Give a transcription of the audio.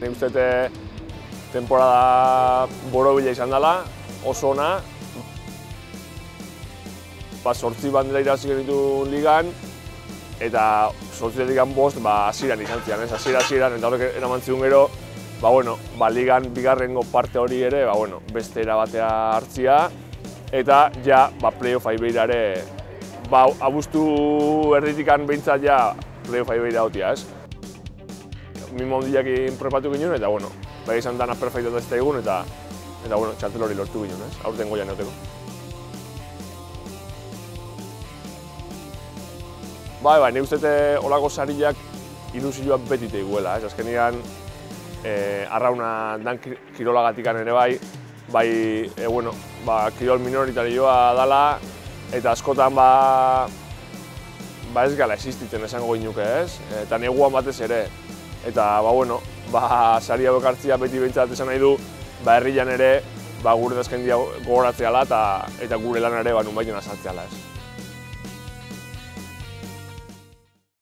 Nik uste temporada borobila izan dela, oso ona. 8 bandera irabazi genitu ligan, eta 8-tik 5 hasieran izan zian, hasieran, eta horrek eraman zigun gero, ligan bigarrengo parte hori ere, beste erabatea hartzia, eta ja, playoff ibeirare, abuztu erditikan behintzat ja, playoff ibeira hautia, ez? Mimo handiakin prepatu ginen, eta izan dana perfektu ez da egun, eta txartel hori lortu ginen, ez? Aurten goian euteko. Nik uste holako sariak ilusioak beti teiguela, ez? Azkenean, arrauna dan kirolagatikan ere kirol minoritarioa dala, eta askotan ez gala existitzen esango ginuke, ez? Eta neguan batez ere. Eta, sari hauek hartzia beti behintzat esan nahi du, herrian ere, gure dazkendia gogoratzeala eta gure lan ere nunbaiten azaltzeala, ez?